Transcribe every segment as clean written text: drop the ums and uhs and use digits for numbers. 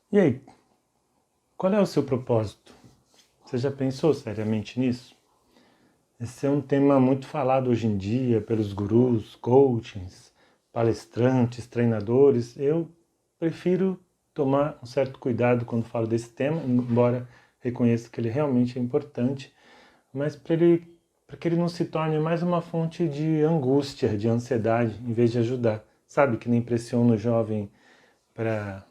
E aí, qual é o seu propósito? Você já pensou seriamente nisso? Esse é um tema muito falado hoje em dia pelos gurus, coachings, palestrantes, treinadores. Eu prefiro tomar um certo cuidado quando falo desse tema, embora reconheça que ele realmente é importante, mas para que ele não se torne mais uma fonte de angústia, de ansiedade, em vez de ajudar. Sabe, que nem pressiona o jovem para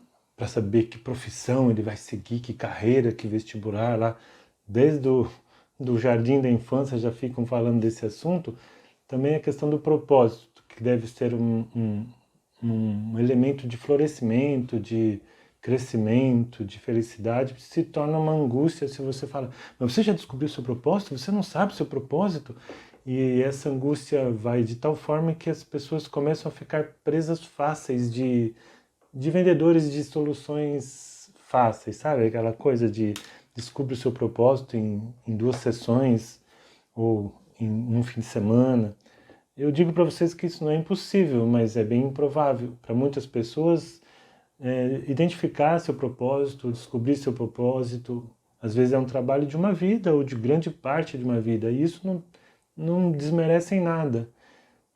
saber que profissão ele vai seguir, que carreira, que vestibular lá, desde do jardim da infância já ficam falando desse assunto. Também a questão do propósito, que deve ser um elemento de florescimento, de crescimento, de felicidade, se torna uma angústia se você fala, mas você já descobriu o seu propósito? Você não sabe o seu propósito? E essa angústia vai de tal forma que as pessoas começam a ficar presas fáceis de vendedores de soluções fáceis, sabe? Aquela coisa de descubra o seu propósito em 2 sessões ou em um fim de semana. Eu digo para vocês que isso não é impossível, mas é bem improvável. Para muitas pessoas, identificar seu propósito, descobrir seu propósito, às vezes é um trabalho de uma vida ou de grande parte de uma vida. E isso não desmerece em nada,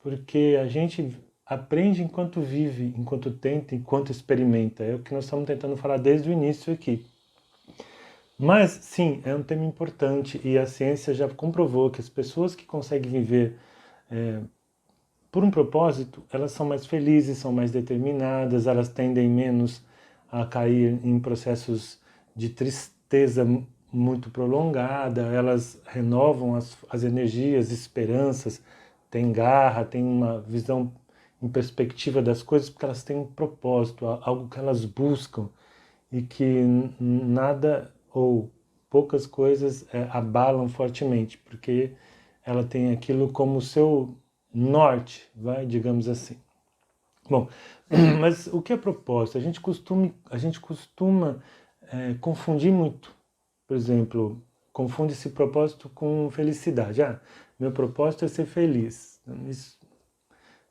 porque a gente aprende enquanto vive, enquanto tenta, enquanto experimenta. É o que nós estamos tentando falar desde o início aqui. Mas, sim, é um tema importante e a ciência já comprovou que as pessoas que conseguem viver por um propósito, elas são mais felizes, são mais determinadas, elas tendem menos a cair em processos de tristeza muito prolongada, elas renovam as energias, esperanças, têm garra, têm uma visão em perspectiva das coisas, porque elas têm um propósito, algo que elas buscam e que nada ou poucas coisas abalam fortemente, porque ela tem aquilo como seu norte, vai, digamos assim. Bom, mas o que é propósito? A gente costuma confundir muito. Por exemplo, confunde esse propósito com felicidade. Ah, meu propósito é ser feliz.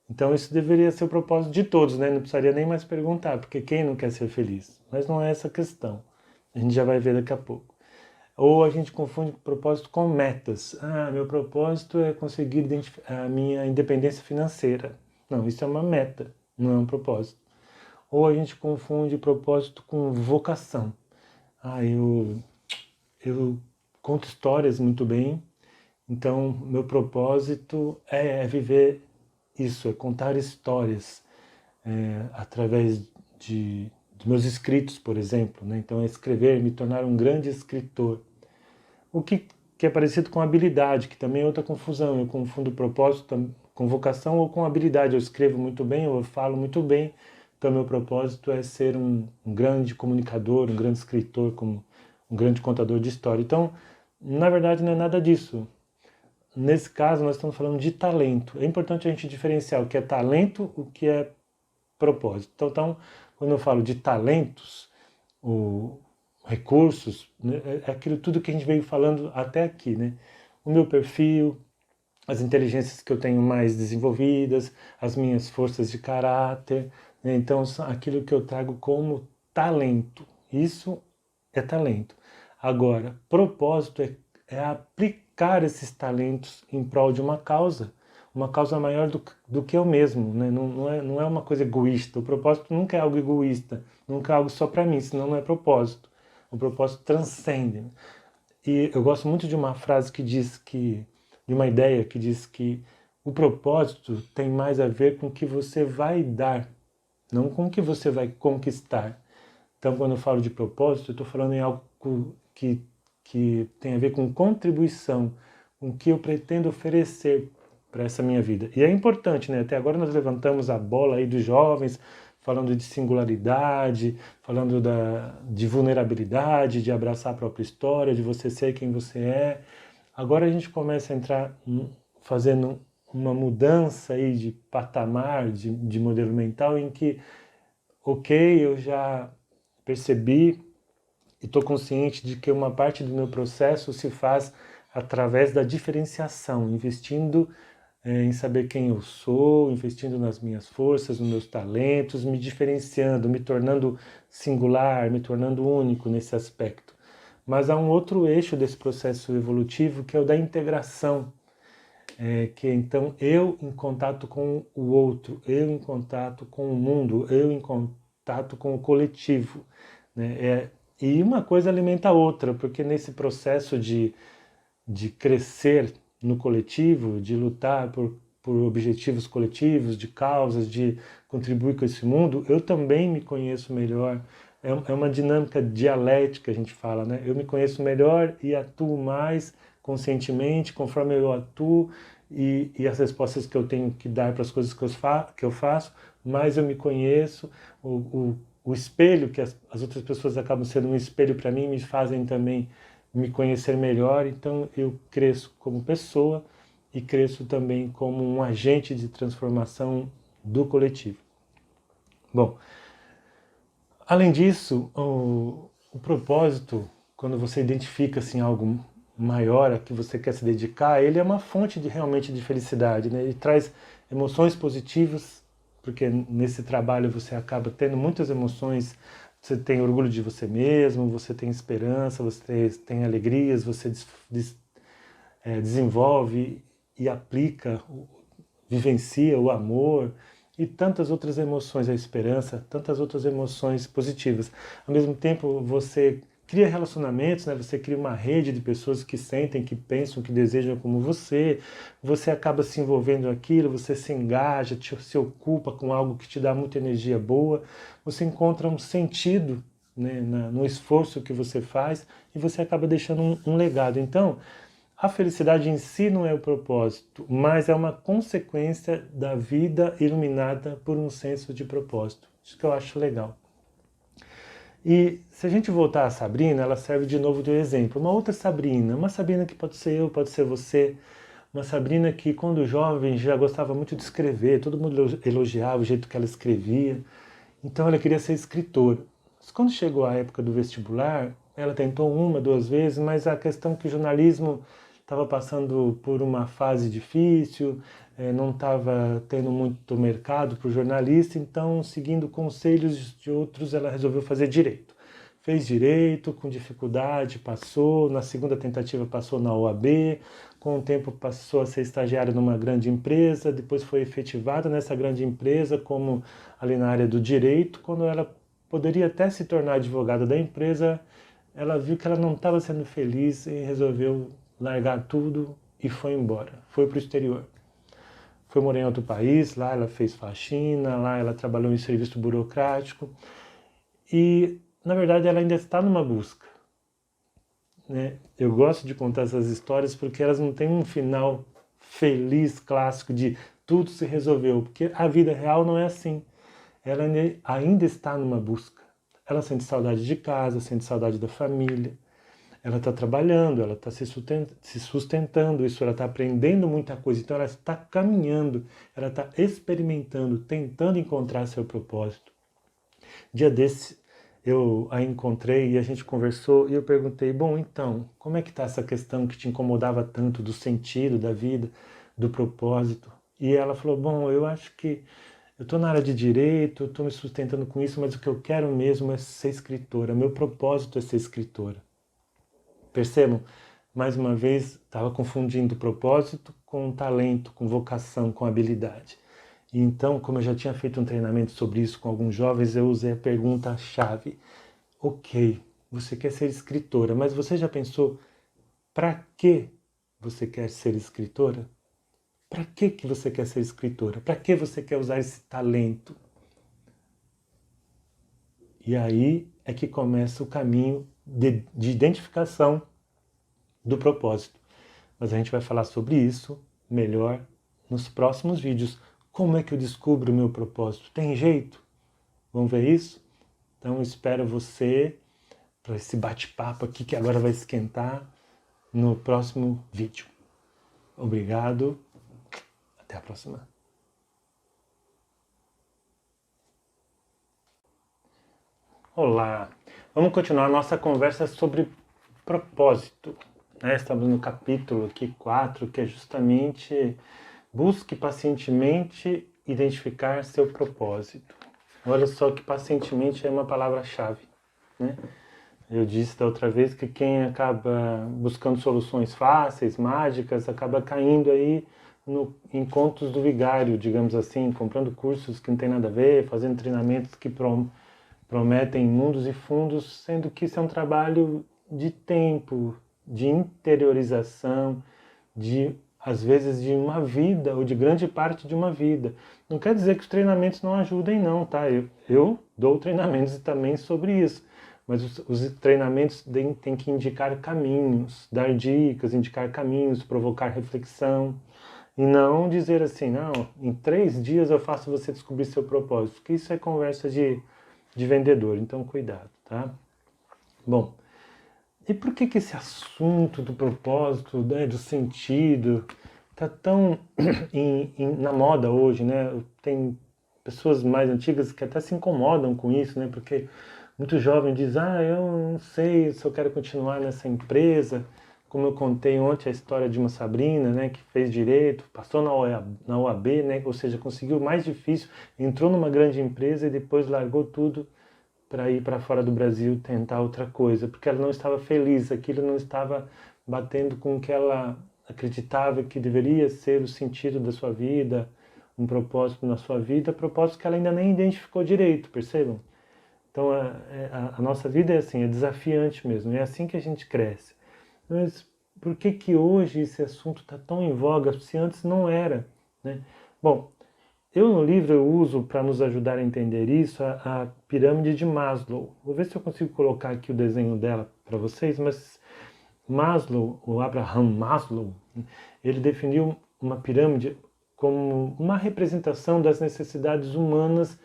Então isso deveria ser o propósito de todos, né? Não precisaria nem mais perguntar, porque quem não quer ser feliz? Mas não é essa a questão. A gente já vai ver daqui a pouco. Ou a gente confunde propósito com metas. Ah, meu propósito é conseguir a minha independência financeira. Não, isso é uma meta, não é um propósito. Ou a gente confunde propósito com vocação. Ah, eu conto histórias muito bem, então meu propósito é viver isso, é contar histórias através dos meus escritos, por exemplo. Né? Então é escrever, me tornar um grande escritor. O que é parecido com habilidade, que também é outra confusão. Eu confundo propósito com vocação ou com habilidade. Eu escrevo muito bem, eu falo muito bem, então meu propósito é ser um grande comunicador, um grande escritor, como um grande contador de história. Então, na verdade, não é nada disso. Nesse caso, nós estamos falando de talento. É importante a gente diferenciar o que é talento, o que é propósito. Então, quando eu falo de talentos, o recursos, né, é aquilo tudo que a gente veio falando até aqui, né? O meu perfil, as inteligências que eu tenho mais desenvolvidas, as minhas forças de caráter, né? Então, aquilo que eu trago como talento. Isso é talento. Agora, propósito é aplicar esses talentos em prol de uma causa maior do que eu mesmo, né? Não é uma coisa egoísta. O propósito nunca é algo egoísta, nunca é algo só para mim, senão não é propósito. O propósito transcende. E eu gosto muito de uma frase que diz que, de uma ideia que diz que o propósito tem mais a ver com o que você vai dar, não com o que você vai conquistar. Então, quando eu falo de propósito, eu estou falando em algo que, que tem a ver com contribuição, com o que eu pretendo oferecer para essa minha vida. E é importante, né? Até agora nós levantamos a bola aí dos jovens, falando de singularidade, falando de vulnerabilidade, de abraçar a própria história, de você ser quem você é. Agora a gente começa a entrar fazendo uma mudança aí de patamar, de modelo mental, em que, ok, eu já percebi e estou consciente de que uma parte do meu processo se faz através da diferenciação, investindo em saber quem eu sou, investindo nas minhas forças, nos meus talentos, me diferenciando, me tornando singular, me tornando único nesse aspecto. Mas há um outro eixo desse processo evolutivo que é o da integração, que é então eu em contato com o outro, eu em contato com o mundo, eu em contato com o coletivo, né? E uma coisa alimenta a outra, porque nesse processo de crescer no coletivo, de lutar por objetivos coletivos, de causas, de contribuir com esse mundo, eu também me conheço melhor. É uma dinâmica dialética, a gente fala, né? Eu me conheço melhor e atuo mais conscientemente, conforme eu atuo e as respostas que eu tenho que dar para as coisas que eu faço, mais eu me conheço. O espelho, que as outras pessoas acabam sendo um espelho para mim, me fazem também me conhecer melhor, então eu cresço como pessoa e cresço também como um agente de transformação do coletivo. Bom, além disso, o propósito, quando você identifica assim, algo maior a que você quer se dedicar, ele é uma fonte realmente de felicidade, né? Ele traz emoções positivas, porque nesse trabalho você acaba tendo muitas emoções. Você tem orgulho de você mesmo, você tem esperança, você tem alegrias, você desenvolve e aplica, vivencia o amor e tantas outras emoções, a esperança, tantas outras emoções positivas. Ao mesmo tempo, você cria relacionamentos, né? Você cria uma rede de pessoas que sentem, que pensam, que desejam como você acaba se envolvendo naquilo, você se engaja, se ocupa com algo que te dá muita energia boa, você encontra um sentido, né, no esforço que você faz e você acaba deixando um legado. Então, a felicidade em si não é o propósito, mas é uma consequência da vida iluminada por um senso de propósito. Isso que eu acho legal. E se a gente voltar a Sabrina, ela serve de novo de exemplo. Uma outra Sabrina, uma Sabrina que pode ser eu, pode ser você, uma Sabrina que quando jovem já gostava muito de escrever, todo mundo elogiava o jeito que ela escrevia, então ela queria ser escritora. Mas quando chegou a época do vestibular, ela tentou uma, duas vezes, mas a questão é que o jornalismo estava passando por uma fase difícil, não estava tendo muito mercado para o jornalista, então, seguindo conselhos de outros, ela resolveu fazer direito. Fez direito, com dificuldade, passou, na segunda tentativa passou na OAB, com o tempo passou a ser estagiária numa grande empresa, depois foi efetivada nessa grande empresa como ali na área do direito. Quando ela poderia até se tornar advogada da empresa, ela viu que ela não estava sendo feliz e resolveu largar tudo e foi embora, foi para o exterior. Foi morar em outro país, lá ela fez faxina, lá ela trabalhou em serviço burocrático e, na verdade, ela ainda está numa busca, né? Eu gosto de contar essas histórias porque elas não têm um final feliz, clássico, de tudo se resolveu, porque a vida real não é assim. Ela ainda está numa busca. Ela sente saudade de casa, sente saudade da família, ela está trabalhando, ela está se sustentando, isso, ela está aprendendo muita coisa, então ela está caminhando, ela está experimentando, tentando encontrar seu propósito. Dia desse eu a encontrei e a gente conversou e eu perguntei, bom, então, como é que está essa questão que te incomodava tanto do sentido da vida, do propósito? E ela falou, bom, eu acho que eu estou na área de direito, estou me sustentando com isso, mas o que eu quero mesmo é ser escritora, meu propósito é ser escritora. Percebam? Mais uma vez, estava confundindo propósito com talento, com vocação, com habilidade. E então, como eu já tinha feito um treinamento sobre isso com alguns jovens, eu usei a pergunta-chave. Ok, você quer ser escritora, mas você já pensou para que você quer ser escritora? Para que você quer ser escritora? Para que você quer usar esse talento? E aí é que começa o caminho de identificação do propósito. Mas a gente vai falar sobre isso melhor nos próximos vídeos. Como é que eu descubro o meu propósito? Tem jeito? Vamos ver isso? Então espero você para esse bate-papo aqui que agora vai esquentar no próximo vídeo. Obrigado. Até a próxima. Olá! Vamos continuar a nossa conversa sobre propósito. Estamos no capítulo aqui 4, que é justamente Busque pacientemente identificar seu propósito. Olha só que pacientemente é uma palavra-chave, né? Eu disse da outra vez que quem acaba buscando soluções fáceis, mágicas, acaba caindo aí em contos do vigário, digamos assim, comprando cursos que não tem nada a ver, fazendo treinamentos que prometem mundos e fundos, sendo que isso é um trabalho de tempo, de interiorização, de às vezes de uma vida, ou de grande parte de uma vida. Não quer dizer que os treinamentos não ajudem não, tá? Eu dou treinamentos também sobre isso, mas os treinamentos têm que indicar caminhos, dar dicas, indicar caminhos, provocar reflexão, e não dizer assim, não, em 3 dias eu faço você descobrir seu propósito, porque isso é conversa de vendedor, então cuidado, tá? Bom, e por que esse assunto do propósito, né, do sentido, tá tão na moda hoje, né? Tem pessoas mais antigas que até se incomodam com isso, né? Porque muito jovem diz, eu não sei se eu quero continuar nessa empresa, como eu contei ontem a história de uma Sabrina, né, que fez direito, passou na OAB, né, ou seja, conseguiu o mais difícil, entrou numa grande empresa e depois largou tudo para ir para fora do Brasil tentar outra coisa, porque ela não estava feliz, aquilo não estava batendo com o que ela acreditava que deveria ser o sentido da sua vida, um propósito na sua vida, propósito que ela ainda nem identificou direito, percebam? Então a nossa vida é assim, é desafiante mesmo, é assim que a gente cresce. Mas por que que hoje esse assunto está tão em voga, se antes não era, né? Bom, eu no livro eu uso para nos ajudar a entender isso a pirâmide de Maslow. Vou ver se eu consigo colocar aqui o desenho dela para vocês, mas Maslow, o Abraham Maslow, ele definiu uma pirâmide como uma representação das necessidades humanas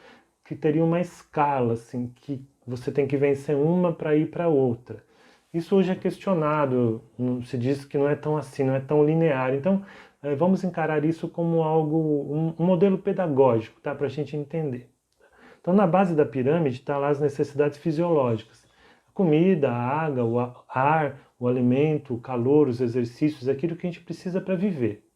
que teriam uma escala, assim, que você tem que vencer uma para ir para outra. Isso hoje é questionado, se diz que não é tão assim, não é tão linear. Então, vamos encarar isso como algo, um modelo pedagógico, tá? Para a gente entender. Então, na base da pirâmide está lá as necessidades fisiológicas. A comida, a água, o ar, o alimento, o calor, os exercícios, aquilo que a gente precisa para viver.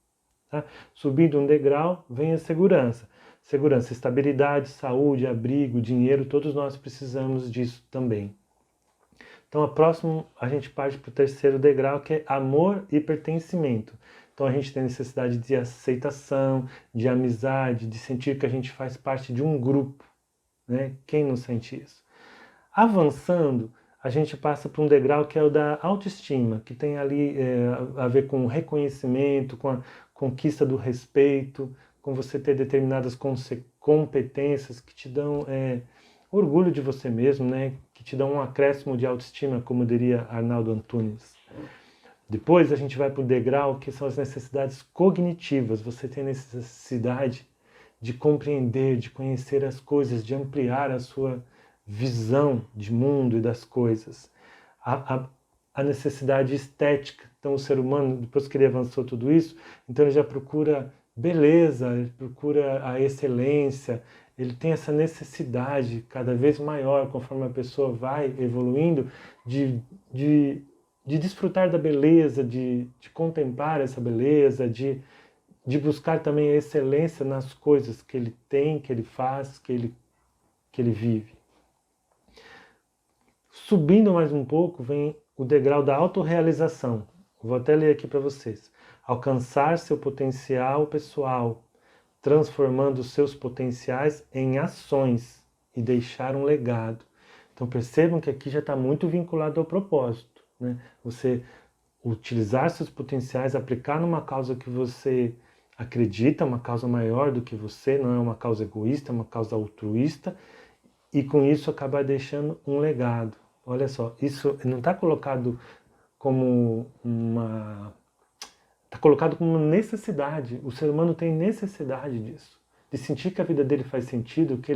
Tá? Subindo um degrau, vem a segurança. Segurança, estabilidade, saúde, abrigo, dinheiro, todos nós precisamos disso também. Então, a gente parte para o terceiro degrau, que é amor e pertencimento. Então, a gente tem necessidade de aceitação, de amizade, de sentir que a gente faz parte de um grupo, né? Quem não sente isso? Avançando, a gente passa para um degrau que é o da autoestima, que tem ali a ver com o reconhecimento, com a conquista do respeito, com você ter determinadas competências que te dão orgulho de você mesmo, né? Que te dão um acréscimo de autoestima, como diria Arnaldo Antunes. Depois a gente vai para o degrau que são as necessidades cognitivas. Você tem necessidade de compreender, de conhecer as coisas, de ampliar a sua visão de mundo e das coisas. A necessidade estética. Então o ser humano, depois que ele avançou tudo isso, então ele já procura beleza, ele procura a excelência, ele tem essa necessidade cada vez maior, conforme a pessoa vai evoluindo, de desfrutar da beleza, de contemplar essa beleza, de buscar também a excelência nas coisas que ele tem, que ele faz, que ele vive. Subindo mais um pouco, vem o degrau da autorrealização. Vou até ler aqui para vocês. Alcançar seu potencial pessoal, transformando seus potenciais em ações e deixar um legado. Então percebam que aqui já está muito vinculado ao propósito, né? Você utilizar seus potenciais, aplicar numa causa que você acredita, uma causa maior do que você, não é uma causa egoísta, é uma causa altruísta, e com isso acabar deixando um legado. Olha só, isso não está colocado como está colocado como uma necessidade. O ser humano tem necessidade disso, de sentir que a vida dele faz sentido, que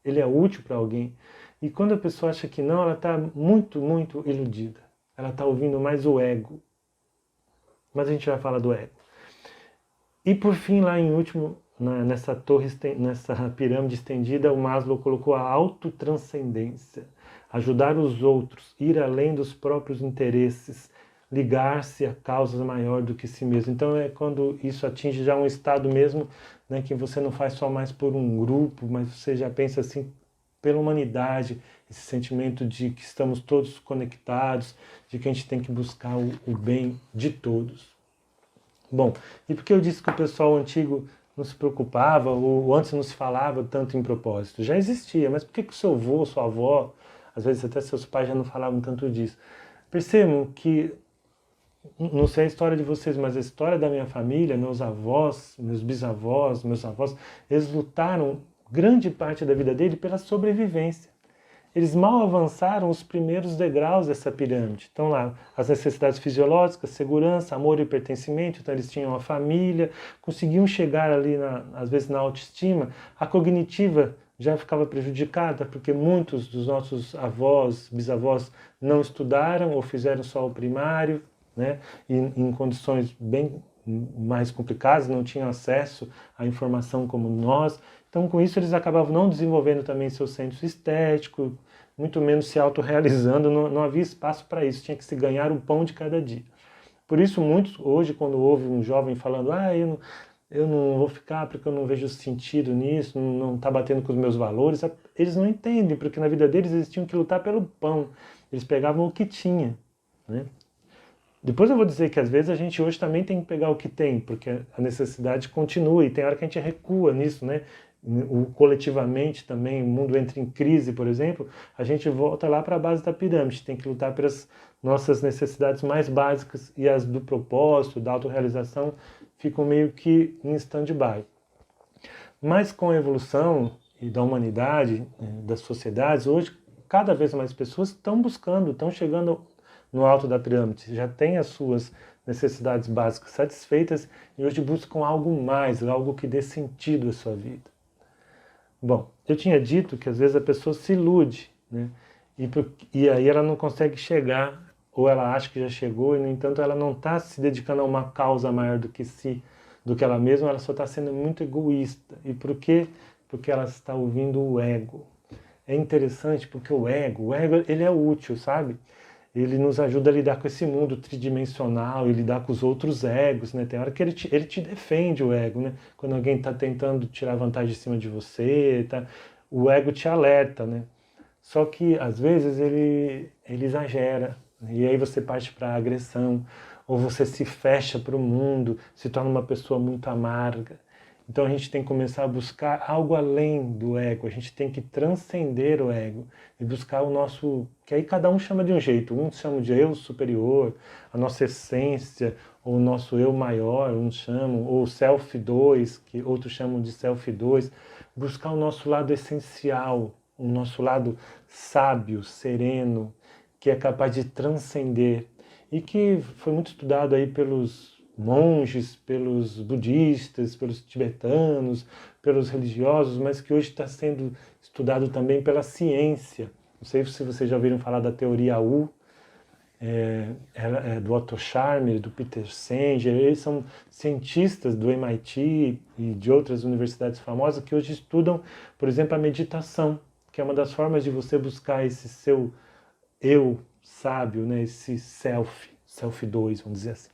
ele é útil para alguém. E quando a pessoa acha que não, ela está muito, muito iludida. Ela está ouvindo mais o ego. Mas a gente vai falar do ego. E por fim, lá em último, nessa pirâmide estendida, o Maslow colocou a autotranscendência. Ajudar os outros, ir além dos próprios interesses, ligar-se a causa maior do que si mesmo. Então é quando isso atinge já um estado mesmo, né, que você não faz só mais por um grupo, mas você já pensa assim pela humanidade, esse sentimento de que estamos todos conectados, de que a gente tem que buscar o bem de todos. Bom, e por que eu disse que o pessoal antigo não se preocupava, ou antes não se falava tanto em propósito? Já existia, mas por que o seu avô, sua avó, às vezes até seus pais já não falavam tanto disso? Percebam que, não sei a história de vocês, mas a história da minha família, meus avós, meus bisavós, meus avós, eles lutaram grande parte da vida dele pela sobrevivência. Eles mal avançaram os primeiros degraus dessa pirâmide. Então lá, as necessidades fisiológicas, segurança, amor e pertencimento, então eles tinham a família, conseguiam chegar ali, às vezes, na autoestima. A cognitiva já ficava prejudicada, porque muitos dos nossos avós, bisavós, não estudaram ou fizeram só o primário, né? Em condições bem mais complicadas, não tinham acesso à informação como nós. Então, com isso, eles acabavam não desenvolvendo também seu senso estético, muito menos se autorrealizando, não havia espaço para isso, tinha que se ganhar o pão de cada dia. Por isso, muitos, hoje, quando ouve um jovem falando, eu não vou ficar porque eu não vejo sentido nisso, não está batendo com os meus valores, eles não entendem, porque na vida deles eles tinham que lutar pelo pão, eles pegavam o que tinha, né? Depois eu vou dizer que às vezes a gente hoje também tem que pegar o que tem, porque a necessidade continua e tem hora que a gente recua nisso, né? Coletivamente também, o mundo entra em crise, por exemplo, a gente volta lá para a base da pirâmide, tem que lutar pelas nossas necessidades mais básicas e as do propósito, da autorrealização, ficam meio que em stand-by. Mas com a evolução e da humanidade, das sociedades, hoje cada vez mais pessoas estão buscando, estão chegando no alto da pirâmide, já têm as suas necessidades básicas satisfeitas e hoje buscam algo mais, algo que dê sentido à sua vida. Bom, eu tinha dito que às vezes a pessoa se ilude, né? E aí ela não consegue chegar, ou ela acha que já chegou, e no entanto ela não está se dedicando a uma causa maior do que si, do que ela mesma, ela só está sendo muito egoísta. E por quê? Porque ela está ouvindo o ego. É interessante porque o ego ele é útil, sabe? Ele nos ajuda a lidar com esse mundo tridimensional e lidar com os outros egos, né? Tem hora que ele te defende, o ego, né? Quando alguém está tentando tirar vantagem de cima de você, tá? O ego te alerta, né? Só que, às vezes, ele exagera, né? E aí você parte para a agressão, ou você se fecha para o mundo, se torna uma pessoa muito amarga. Então a gente tem que começar a buscar algo além do ego, a gente tem que transcender o ego e buscar o nosso, que aí cada um chama de um jeito, uns chamam de eu superior, a nossa essência, ou o nosso eu maior, uns chamam, ou self 2, que outros chamam de self 2, buscar o nosso lado essencial, o nosso lado sábio, sereno, que é capaz de transcender e que foi muito estudado aí pelos monges, pelos budistas, pelos tibetanos, pelos religiosos, mas que hoje está sendo estudado também pela ciência. Não sei se vocês já ouviram falar da teoria U, do Otto Scharmer, do Peter Singer. Eles são cientistas do MIT e de outras universidades famosas que hoje estudam, por exemplo, a meditação, que é uma das formas de você buscar esse seu eu sábio, né? Esse self 2, vamos dizer assim.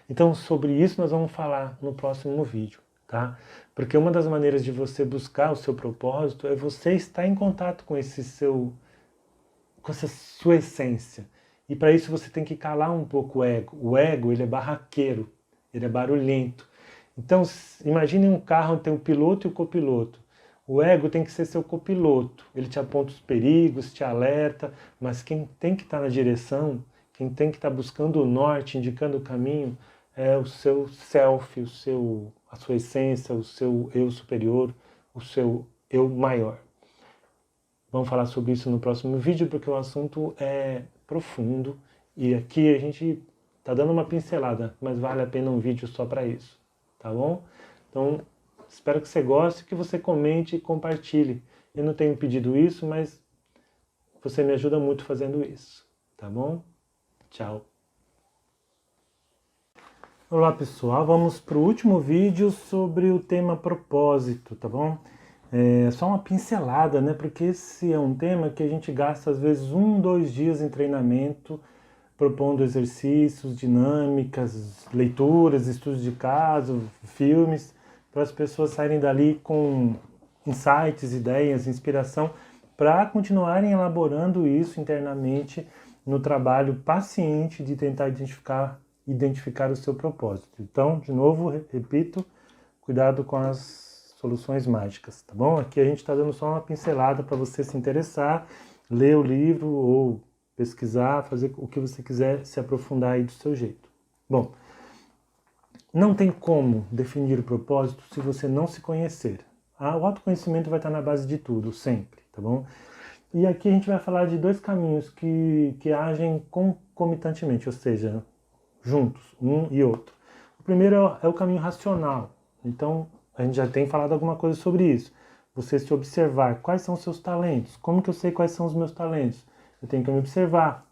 Então, sobre isso nós vamos falar no próximo vídeo, tá? Porque uma das maneiras de você buscar o seu propósito é você estar em contato com com essa sua essência. E para isso você tem que calar um pouco o ego. O ego, ele é barraqueiro, ele é barulhento. Então, imagine um carro onde tem o piloto e o copiloto. O ego tem que ser seu copiloto. Ele te aponta os perigos, te alerta, mas quem tem que estar na direção, quem tem que estar buscando o norte, indicando o caminho, é o seu self, a sua essência, o seu eu superior, o seu eu maior. Vamos falar sobre isso no próximo vídeo, porque o assunto é profundo e aqui a gente está dando uma pincelada, mas vale a pena um vídeo só para isso, tá bom? Então, espero que você goste, que você comente e compartilhe. Eu não tenho pedido isso, mas você me ajuda muito fazendo isso, tá bom? Tchau. Olá pessoal, vamos para o último vídeo sobre o tema propósito, tá bom? É só uma pincelada, né? Porque esse é um tema que a gente gasta às vezes 1, 2 dias em treinamento propondo exercícios, dinâmicas, leituras, estudos de caso, filmes, para as pessoas saírem dali com insights, ideias, inspiração, para continuarem elaborando isso internamente no trabalho paciente de tentar identificar o seu propósito. Então, de novo, repito, cuidado com as soluções mágicas, tá bom? Aqui a gente está dando só uma pincelada para você se interessar, ler o livro ou pesquisar, fazer o que você quiser, se aprofundar aí do seu jeito. Bom, não tem como definir o propósito se você não se conhecer. O autoconhecimento vai estar na base de tudo, sempre, tá bom? E aqui a gente vai falar de dois caminhos que agem concomitantemente, ou seja, juntos, um e outro. O primeiro é o caminho racional. Então, a gente já tem falado alguma coisa sobre isso. Você se observar quais são os seus talentos. Como que eu sei quais são os meus talentos? Eu tenho que me observar.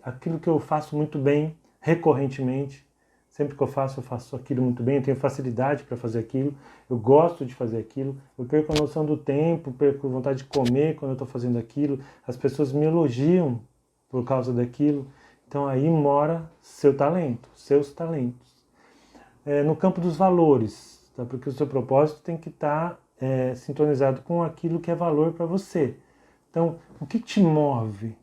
Aquilo que eu faço muito bem, recorrentemente. Sempre que eu faço aquilo muito bem, eu tenho facilidade para fazer aquilo, eu gosto de fazer aquilo, eu perco a noção do tempo, perco a vontade de comer quando eu estou fazendo aquilo, as pessoas me elogiam por causa daquilo. Então aí mora seu talento, seus talentos. No campo dos valores, tá? Porque o seu propósito tem que estar sintonizado com aquilo que é valor para você. Então, o que te move?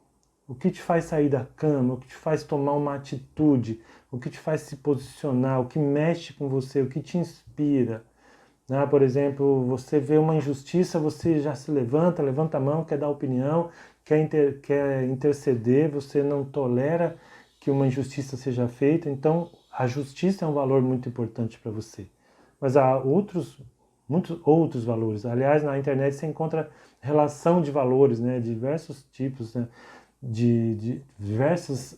O que te faz sair da cama? O que te faz tomar uma atitude? O que te faz se posicionar? O que mexe com você? O que te inspira? Por exemplo, você vê uma injustiça, você já se levanta a mão, quer dar opinião, quer interceder, você não tolera que uma injustiça seja feita. Então, a justiça é um valor muito importante para você. Mas há muitos outros valores. Aliás, na internet você encontra relação de valores, né? Diversos tipos, né? De diversas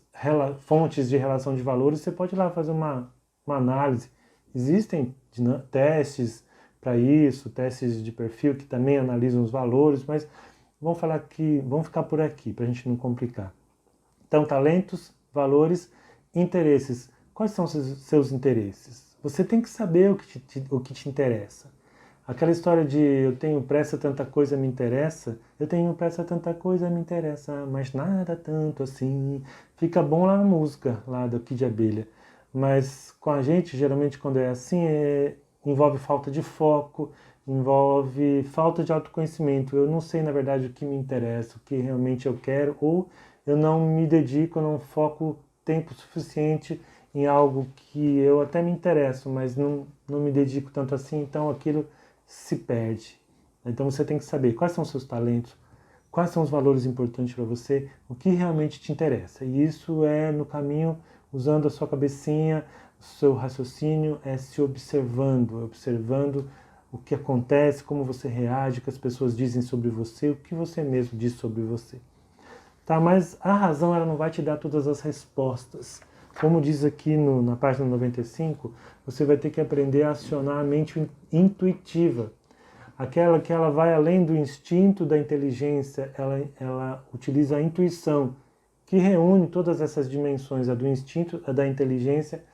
fontes de relação de valores. Você pode ir lá fazer uma análise. Existem testes para isso, testes de perfil que também analisam os valores, mas vamos ficar por aqui para a gente não complicar. Então, talentos, valores, interesses. Quais são os seus interesses? Você tem que saber o que te interessa. Aquela história de eu tenho pressa, tanta coisa me interessa, eu tenho pressa, tanta coisa me interessa, mas nada tanto assim. Fica bom lá na música, lá do Kid Abelha. Mas com a gente, geralmente quando é assim, envolve falta de foco, envolve falta de autoconhecimento. Eu não sei, na verdade, o que me interessa, o que realmente eu quero, ou eu não me dedico, eu não foco tempo suficiente em algo que eu até me interesso, mas não me dedico tanto assim, então aquilo se perde. Então você tem que saber quais são os seus talentos, quais são os valores importantes para você, o que realmente te interessa. E isso é no caminho, usando a sua cabecinha, o seu raciocínio, se observando o que acontece, como você reage, o que as pessoas dizem sobre você, o que você mesmo diz sobre você. Tá, mas a razão ela não vai te dar todas as respostas. Como diz aqui na página 95, você vai ter que aprender a acionar a mente intuitiva. Aquela que ela vai além do instinto, da inteligência, ela utiliza a intuição, que reúne todas essas dimensões, a do instinto, a da inteligência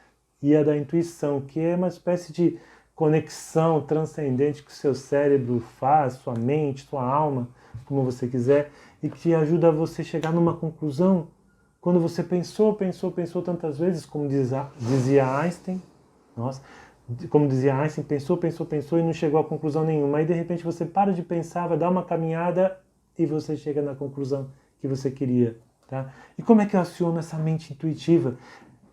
e a da intuição, que é uma espécie de conexão transcendente que o seu cérebro faz, sua mente, sua alma, como você quiser, e que te ajuda a você chegar numa conclusão quando você pensou tantas vezes, como dizia Einstein, pensou e não chegou a conclusão nenhuma. Aí de repente você para de pensar, vai dar uma caminhada e você chega na conclusão que você queria. Tá? E como é que eu aciono essa mente intuitiva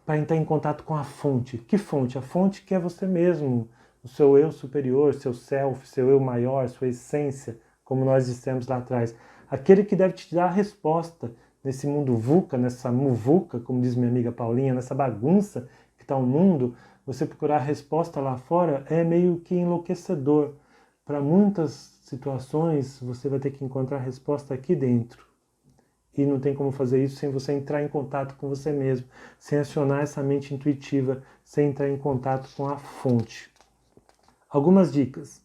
para entrar em contato com a fonte? Que fonte? A fonte que é você mesmo, o seu eu superior, seu self, seu eu maior, sua essência, como nós dissemos lá atrás. Aquele que deve te dar a resposta nesse mundo VUCA, nessa muvuca, como diz minha amiga Paulinha, nessa bagunça que está o mundo. Você procurar a resposta lá fora é meio que enlouquecedor. Para muitas situações, você vai ter que encontrar a resposta aqui dentro. E não tem como fazer isso sem você entrar em contato com você mesmo, sem acionar essa mente intuitiva, sem entrar em contato com a fonte. Algumas dicas.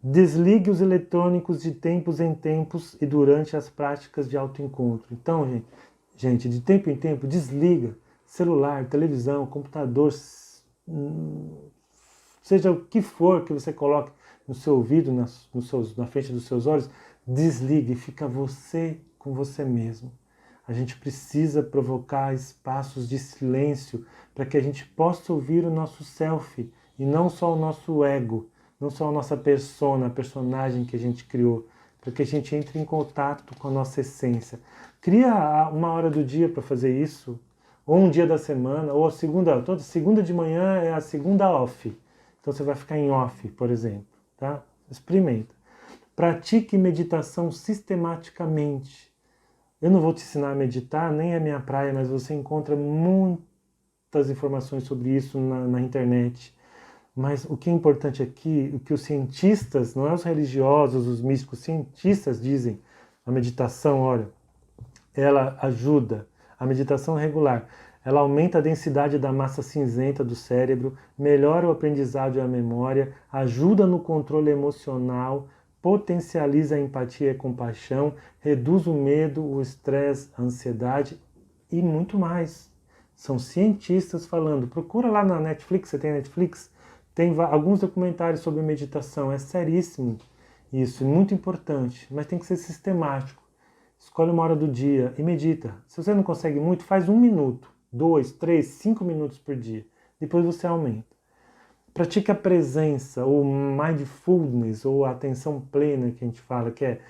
Desligue os eletrônicos de tempos em tempos e durante as práticas de autoencontro. Então, gente, de tempo em tempo, desliga celular, televisão, computador, seja o que for que você coloque no seu ouvido, na frente dos seus olhos, desligue e fica você com você mesmo. A gente precisa provocar espaços de silêncio para que a gente possa ouvir o nosso self e não só o nosso ego, não só a nossa persona, a personagem que a gente criou, para que a gente entre em contato com a nossa essência. Cria uma hora do dia para fazer isso, ou um dia da semana, ou toda segunda de manhã é a segunda off. Então você vai ficar em off, por exemplo, tá? Experimenta. Pratique meditação sistematicamente. Eu não vou te ensinar a meditar, nem é minha praia, mas você encontra muitas informações sobre isso na internet. Mas o que é importante aqui, o que os cientistas, não é os religiosos, os místicos, os cientistas dizem, a meditação, olha, ela ajuda, a meditação regular, ela aumenta a densidade da massa cinzenta do cérebro, melhora o aprendizado e a memória, ajuda no controle emocional, potencializa a empatia e a compaixão, reduz o medo, o estresse, a ansiedade e muito mais. São cientistas falando. Procura lá na Netflix, você tem Netflix? Tem alguns documentários sobre meditação, é seríssimo isso, muito importante, mas tem que ser sistemático. Escolhe uma hora do dia e medita. Se você não consegue muito, faz 1 minuto, 2, 3, 5 minutos por dia. Depois você aumenta. Pratique a presença, ou mindfulness, ou a atenção plena que a gente fala, que é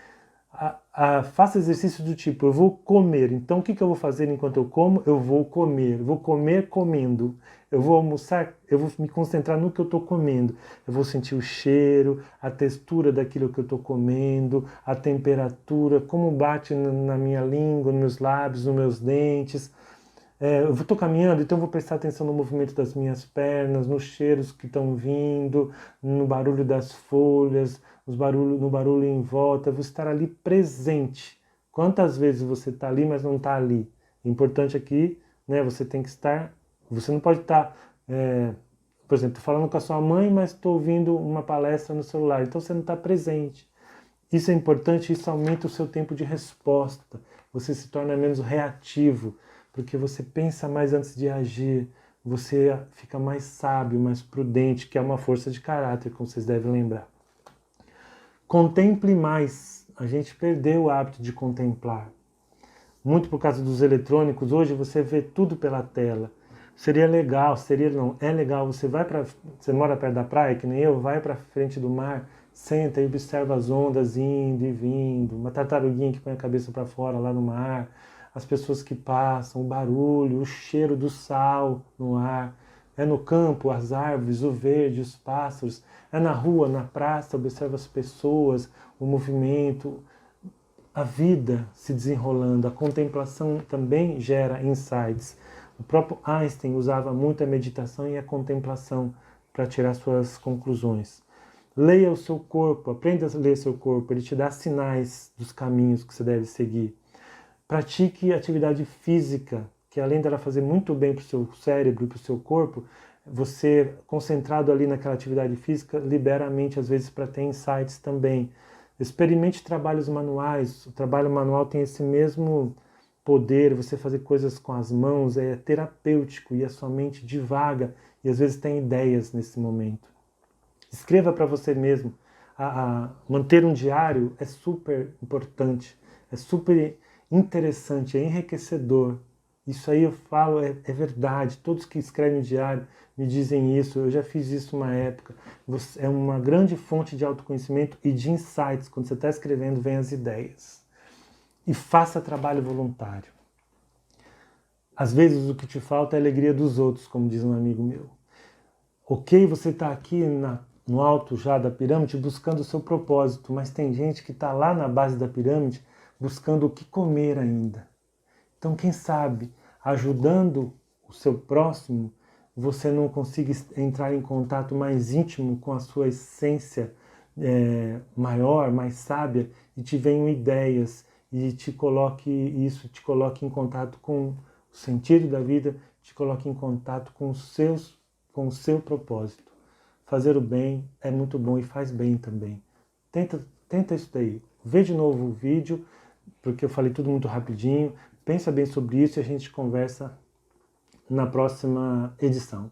faça exercício do tipo, eu vou comer, então o que eu vou fazer enquanto eu como? Eu vou comer comendo. Eu vou almoçar, eu vou me concentrar no que eu estou comendo. Eu vou sentir o cheiro, a textura daquilo que eu estou comendo, a temperatura, como bate na minha língua, nos meus lábios, nos meus dentes. Eu estou caminhando, então eu vou prestar atenção no movimento das minhas pernas, nos cheiros que estão vindo, no barulho das folhas, no barulho em volta. Eu vou estar ali presente. Quantas vezes você está ali, mas não está ali? O importante aqui, né, você tem que estar... Você não pode estar... por exemplo, estou falando com a sua mãe, mas estou ouvindo uma palestra no celular. Então você não está presente. Isso é importante, isso aumenta o seu tempo de resposta. Você se torna menos reativo, porque você pensa mais antes de agir, você fica mais sábio, mais prudente, que é uma força de caráter, como vocês devem lembrar. Contemple mais. A gente perdeu o hábito de contemplar. Muito por causa dos eletrônicos, hoje você vê tudo pela tela. É legal, você mora perto da praia, que nem eu, vai para frente do mar, senta e observa as ondas indo e vindo, uma tartaruguinha que põe a cabeça para fora lá no mar, as pessoas que passam, o barulho, o cheiro do sal no ar. É no campo, as árvores, o verde, os pássaros. É na rua, na praça, observa as pessoas, o movimento, a vida se desenrolando. A contemplação também gera insights. O próprio Einstein usava muito a meditação e a contemplação para tirar suas conclusões. Leia o seu corpo, aprenda a ler seu corpo, ele te dá sinais dos caminhos que você deve seguir. Pratique atividade física, que além dela fazer muito bem para o seu cérebro e para o seu corpo, você, concentrado ali naquela atividade física, libera a mente às vezes para ter insights também. Experimente trabalhos manuais, o trabalho manual tem esse mesmo poder, você fazer coisas com as mãos, é terapêutico e a sua mente divaga e às vezes tem ideias nesse momento. Escreva para você mesmo. Manter um diário é super importante, é super interessante, é enriquecedor. Isso aí eu falo, é verdade. Todos que escrevem diário me dizem isso. Eu já fiz isso uma época. É uma grande fonte de autoconhecimento e de insights. Quando você está escrevendo, vem as ideias. E faça trabalho voluntário. Às vezes o que te falta é a alegria dos outros, como diz um amigo meu. Ok, você está aqui no alto já da pirâmide buscando o seu propósito, mas tem gente que está lá na base da pirâmide buscando o que comer ainda. Então, quem sabe, ajudando o seu próximo, você não consiga entrar em contato mais íntimo com a sua essência maior, mais sábia, e te venham ideias, e isso te coloque em contato com o sentido da vida, te coloque em contato com o seu propósito. Fazer o bem é muito bom e faz bem também. Tenta isso daí. Vê de novo o vídeo, porque eu falei tudo muito rapidinho. Pensa bem sobre isso e a gente conversa na próxima edição.